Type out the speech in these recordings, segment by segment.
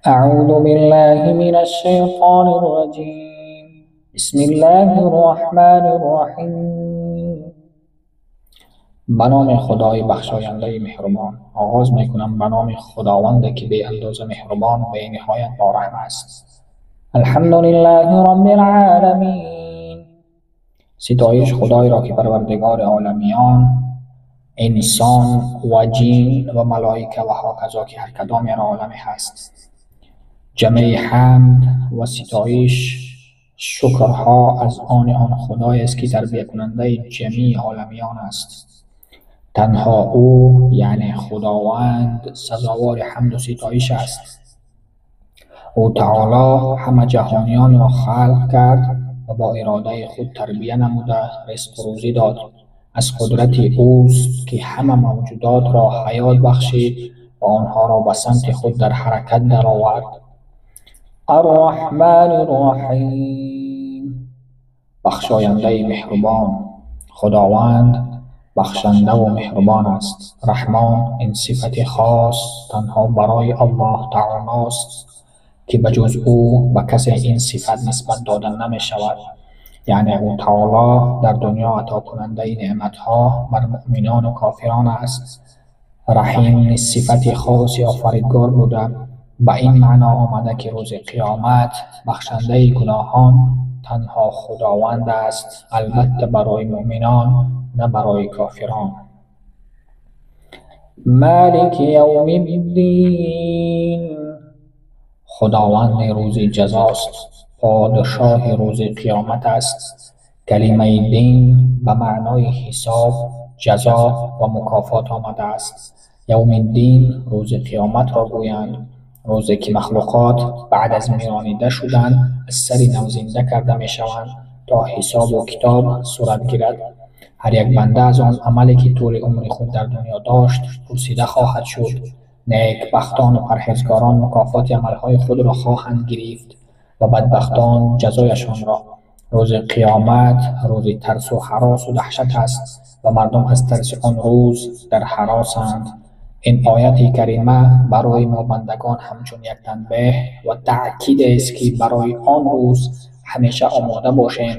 أعوذ بالله من الشيطان الرجيم. بسم الله الرحمن الرحیم. به نام خدای بخشاینده مهربان. آغاز میکنم به نام خداوند که بی اندازه مهربان و بی نهایت بارحم است. الحمد لله رب العالمین. ستایش خدای را که پروردگار عالمیان، انسان و جین و ملائکه و هاکذا که هر کدام را عالمی هست. جمعی حمد و ستایش شکرها از آن خدای است که تربیت کننده جمیع عالمیان است. تنها او یعنی خداوند سزاوار حمد و ستایش است. او تعالی همه جهانیان را خلق کرد و با اراده خود تربیت نموده رزق و روزی داد. از قدرت اوست که همه موجودات را حیات بخشید و آنها را به سمت خود در حرکت درآورد. الرحمن الرحیم. بخشاینده مهربان. خداوند بخشنده و مهربان است. رحمان این صفت خاص تنها برای الله تعالی است که بجز او به کسی این صفت نسبت دادن نمی شود. یعنی او تعالی در دنیا عطا کننده نعمتها بر مؤمنان و کافران است. رحیم صفت خاص آفریدگار بوده. به این معنا آمده که روز قیامت بخشنده گناهان تنها خداوند است، البته برای مؤمنان نه برای کافران. مالک یوم الدین. خداوند روز جزاست، پادشاه روز قیامت است. کلمه دین به معنای حساب، جزا و مکافات آمده است. یوم الدین روز قیامت را گویند، روزی که مخلوقات بعد از میرانیده شدن از سر نو زنده کرده می شوند تا حساب و کتاب صورت گیرد. هر یک بنده از آن عملی که طول عمر خود در دنیا داشت پرسیده خواهد شد. نیکبختان و پرهیزگاران مکافات عملهای خود را خواهند گرفت و بدبختان جزایشان را. روز قیامت روز ترس و هراس و دهشت است و مردم از ترس آن روز در هراسند. این آیت کریمه برای ما بندگان همچون یک تنبیه و تأکید است که برای آن روز همیشه آماده باشیم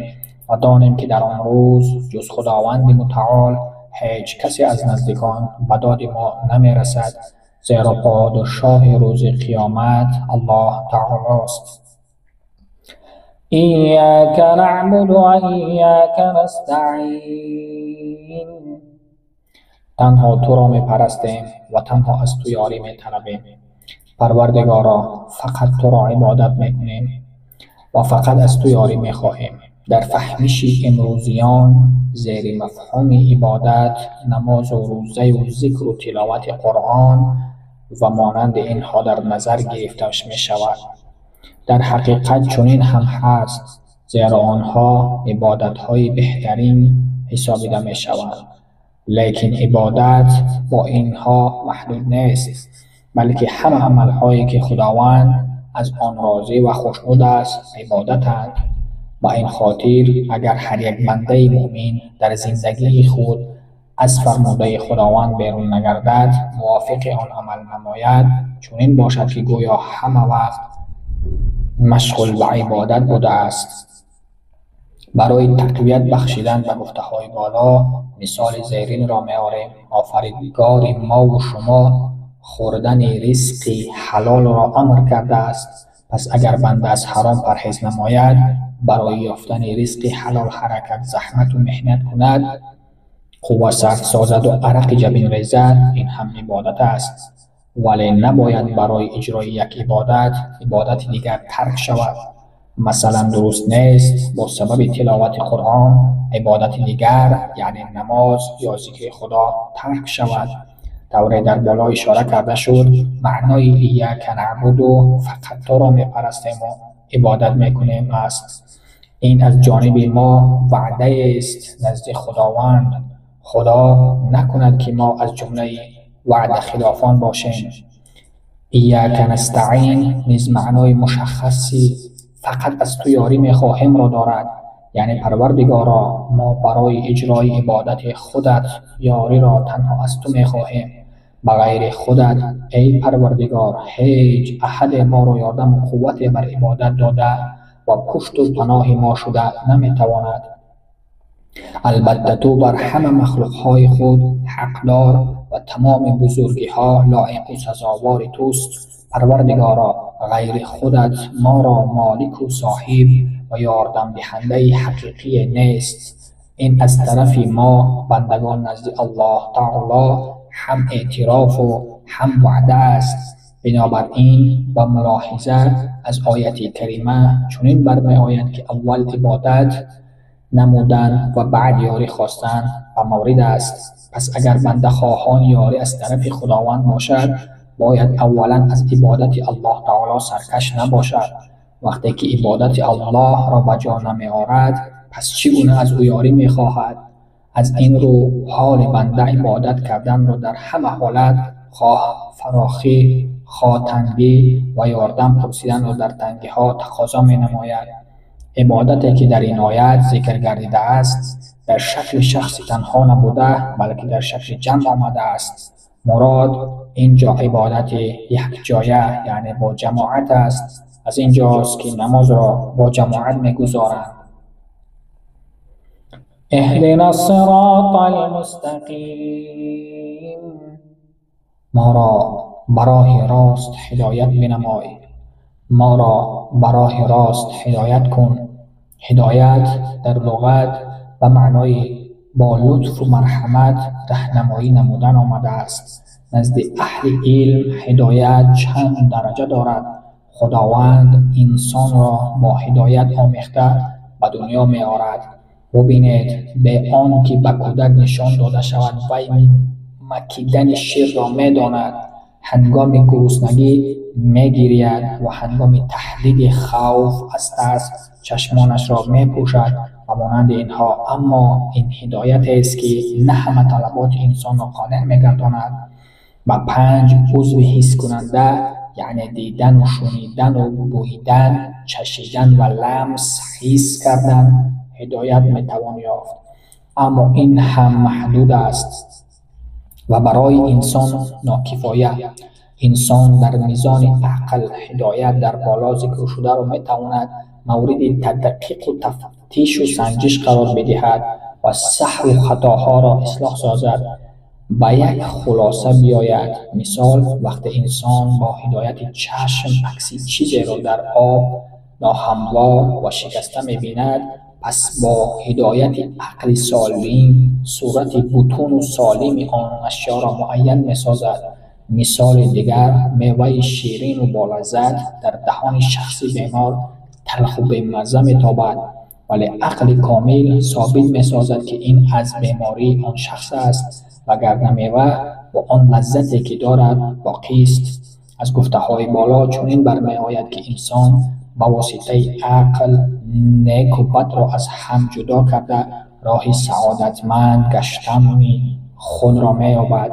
و دانیم که در آن روز جز خداوند متعال هیچ کسی از نزدیکان به داد ما نمی رسد، زیرا پادشاه روز قیامت الله تعالی است. ایاک نعبد و ایاک نستعین. تنها تو را می پرستیم و تنها از تو یاری می طلبیم. پروردگارا فقط تو را عبادت می کنیم و فقط از تو یاری می خواهیم. در فهمش امروزیان زیر مفهوم عبادت نماز و روزه و ذکر و تلاوت قرآن و مانند اینها در نظر گرفته می شود. در حقیقت چنین هم هست، زیرا آنها عبادت های بهترین حسابیده می شوند. لیکن عبادت با اینها محدود نیست، بلکه همه عملهایی که خداوند از آن راضی و خوشنود است عبادتند. با این خاطر اگر هر یک بنده مؤمن در زندگی خود از فرموده خداوند بیرون نگردد، موافق آن عمل نماید، چنین باشد که گویا همه وقت مشغول به عبادت بوده است. برای تقویت بخشیدن به گفته‌های بالا مثال زیرین را می‌آوریم. آفریدگار ما و شما خوردن رزق حلال را امر کرده است. پس اگر بنده از حرام پرهیز نماید، برای یافتن رزق حلال حرکت زحمت و محنت کند، قوت صرف سازد و عرق جبین ریزد، این هم عبادت است. ولی نباید برای اجرای یک عبادت دیگر ترک شود. مثلا درست نیست با سبب تلاوت قرآن عبادت دیگر یعنی نماز یا ذکر خدا ترک شود. طوری در بالا اشاره کرده شد معنای ایاک نعبد و فقط تو را میپرستیم و عبادت میکنیم است. این از جانب ما وعده است نزد خداوند. خدا نکند که ما از جمله وعده خلافان باشیم. ایاک نستعین نیز معنای مشخصی فقط از تو یاری میخواهیم را دارد. یعنی پروردگارا ما برای اجرای عبادت خودت یاری را تنها از تو میخواهیم. بغیر خودت ای پروردگار هیچ احد ما را یاردم و قوت بر عبادت داده و پشت و پناه ما شده نمیتواند. البته تو بر همه مخلوقهای خود حقدار و تمام بزرگی ها لایق و سزاوار توست. پروردگارا غیر خودت ما را مالک و صاحب و یاردم دهنده حقیقی نیست. این از طرف ما بندگان نزد الله تعالی هم اعتراف و هم وعده است. بنابراین با ملاحظه از آیت کریمه چنین برمی آید که اول عبادت نمودن و بعد یاری خواستن و مورد است. پس اگر بنده خواهان یاری از طرف خداوند باشد باید اولا از عبادت الله تعالی سرکش نباشد. وقتی که عبادت الله را به جا نمی آورد پس چگونه از او یاری می خواهد؟ از این رو حال بنده عبادت کردن را در همه حالت خواه فراخی خواه تنگی و یاردم پرسیدن را در تنگی ها تقاضا می نماید. عبادتی که در این آیت ذکر گردیده است در شکل شخص تنها نبوده بلکه در شکل جمع آمده است. مراد اینجا عبادت یک جایه یعنی با جماعت است. از اینجاست که نماز را با جماعت می‌گزارند. اهدنا الصراط المستقیم، ما را براه راست هدایت بنمای، ما را براه راست هدایت کن. هدایت در لغت به معنای با لطف و مرحمت راهنمایی نمودن آمده است. نزد اهل علم هدایت چند درجه دارد. خداوند انسان را با هدایت آمیخته به دنیا می آورد. ببینید به آن که به کودک نشان داده شود وی مکیدن شیر را می داند، هنگام گرسنگی می گرید و هنگام تهدید خوف از ترس چشمانش را می پوشد و مانند اینها. اما این هدایت است که نه همه طلبات انسان را قانع می گرداند. و 5 عضو حس کننده یعنی دیدن و شنیدن و بویدن، چشیدن و لمس حس کردن هدایت می توان یافت. اما این هم محدود است و برای انسان ناکفایه. انسان در میزان عقل هدایت در بالا ذکر شده را می تواند مورد تدقیق و تفتیش و سنجش قرار بدهد و سهو و خطاها را اصلاح سازد. به یک خلاصه بیاید. مثال وقتی انسان با هدایت چشم عکسی چیزی را در آب ناهموار و شکسته می بیند پس با هدایت عقل سالم صورت بطون و سالم آن اشیا را معین می سازد. مثال دیگر میوه شیرین و بالذت در دهان شخص بیمار تلخ و بیمزه می تابد ولی عقل کامل ثابت می سازد که این از بیماری آن شخص است وگرنه میوه و آن لذتی که دارد باقی است. از گفته های بالا چنین برمی آید که انسان با واسطه عقل نیک و بد را از هم جدا کرده راه سعادتمند گشتن خود را می یابد.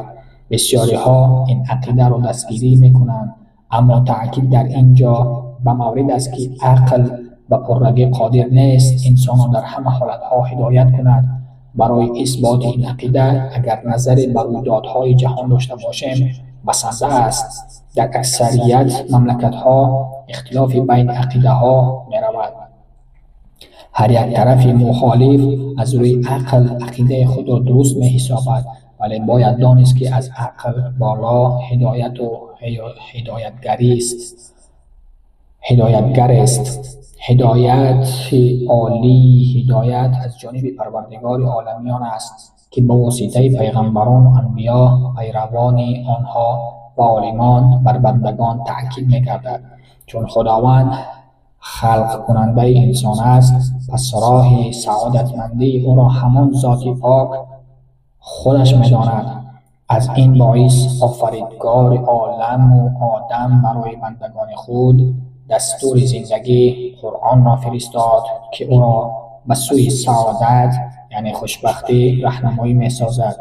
بسیاری ها این عقیده را دستگیری می کنند اما تأکید در اینجا به مورد است که عقل به پررگی قادر نیست انسان را در همه حالتها هدایت کند. برای اثبات این عقیده اگر نظر به رویدادهای جهان داشته باشیم بسنده است. در اکثریت مملکت‌ها اختلاف بین عقیده ها می رود. هر یک طرف مخالف از روی عقل عقیده خود را درست می حسابد ولی باید دانست که از عقل بالا هدایت و هدایتگر است. هدایت عالی هدایت از جانب پروردگار عالمیان است که با واسطه پیغمبران و انبیا پیروان آنها و عالمان بر بندگان تأکید می‌گردد. چون خداوند خلق کننده انسان است پس راه سعادتمندی او را همان ذات پاک خودش می‌داند. از این باعث آفریدگار عالم و آدم برای بندگان خود دستور زندگی قرآن را فرستاد که او را به سوی سعادت یعنی خوشبختی راهنمایی می‌سازد.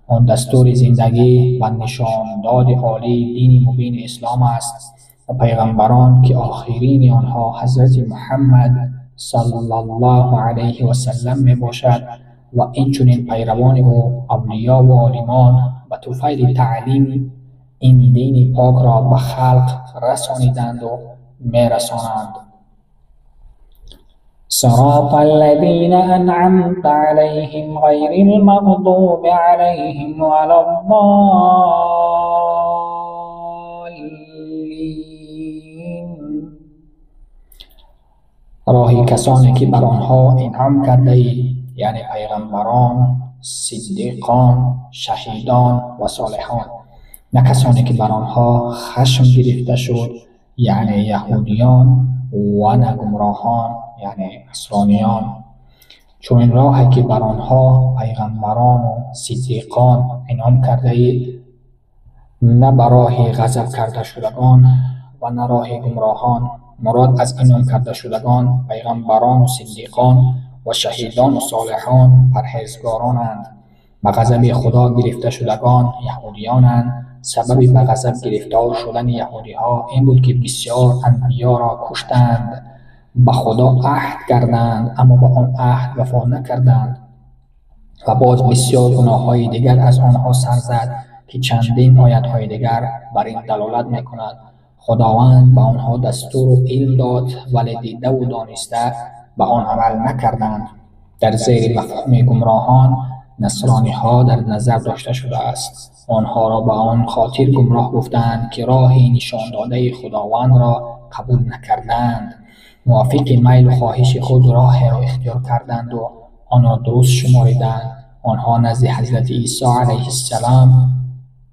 آن دستور زندگی و نشانداد عالی دین مبین اسلام است و پیغمبران که آخرین آنها حضرت محمد صلی الله علیه و سلم می باشد و این چنین پیروان او اولیاء و عالمان به طفیل تعلیم این دین پاک را به خلق رسانیدند و میرسانند. صراط الذین انعمت علیهم غیر المغضوب علیهم ولا الضالین. راهی کسانی که بر آنها انعام کرده ای، یعنی پیغمبران، صدیقان، شهیدان و صالحان، نه کسانی که بر آنها خشم گرفته شد، یعنی یهودیان، و نه گمراهان، یعنی نصرانیان. چون این راهی که بر آنها پیغمبران و صدیقان انعام کرده ای، نه بر راه غضب کرده شدگان و نه راه گمراهان. مراد از انعام کرده شدگان پیغمبران و صدیقان و شهیدان و صالحان پرهیزگارانند. به غضب خدا گرفته شدگان یهودیانند. سبب به غضب گرفتار شدن یهودی ها این بود که بسیار انبیا را کشتند، به خدا عهد کردند اما به آن عهد وفا نکردند، و باز بسیار گناه های دیگر از آنها سر زد که چندین آیت های دیگر بر این دلالت میکند. خداوند به آنها دستور و علم داد، ولی دیده و دانسته به آن عمل نکردند. در زیر مفهوم گمراهان نصرانی ها در نظر داشته شده است. آنها را به آن خاطر گمراه گفتند که راه نشان داده خداوند را قبول نکردند. موافق میل و خواهش خود راه را اختیار کردند و آن را درست شماریدند. آنها نزد حضرت عیسی علیه السلام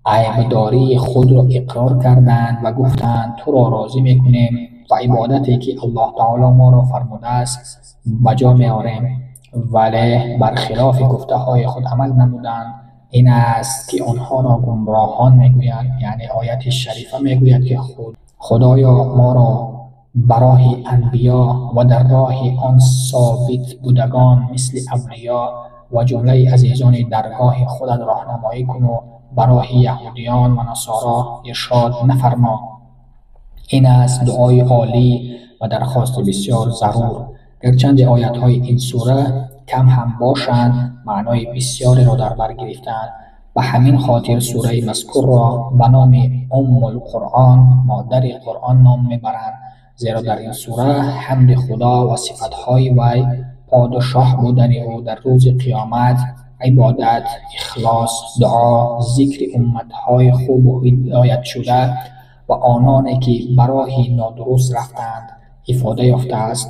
عیبداری خود را اقرار کردند و گفتند تو را راضی میکنیم و عبادتی که الله تعالی ما را فرموده است بجا میاریم، ولی برخلاف گفته های خود عمل نمودند. این است که آنها را گمراهان میگویند، یعنی آیت شریفه میگوید که خدایا ما را برای انبیا و در راه آن ثابت بودگان مثل اولیا و جمله عزیزان درگاه خودت راهنمایی کن و برای یهودیان و نصارا ارشاد نفرما. این است دعای عالی و درخواست بسیار ضرور. گرچند آیت های این سوره کم هم باشند، معنای بسیاری را در بر گرفتند. به همین خاطر سوره مذکور را به نام ام القرآن، مادر قرآن نام میبرند، زیرا در این سوره حمد خدا و صفتهای وی، پادشاه بودن او در روز قیامت، عبادت، اخلاص، دعا، ذکر امتهای خوب و هدایت شده و آنانی که برای نادرست رفتند افاده یافته است.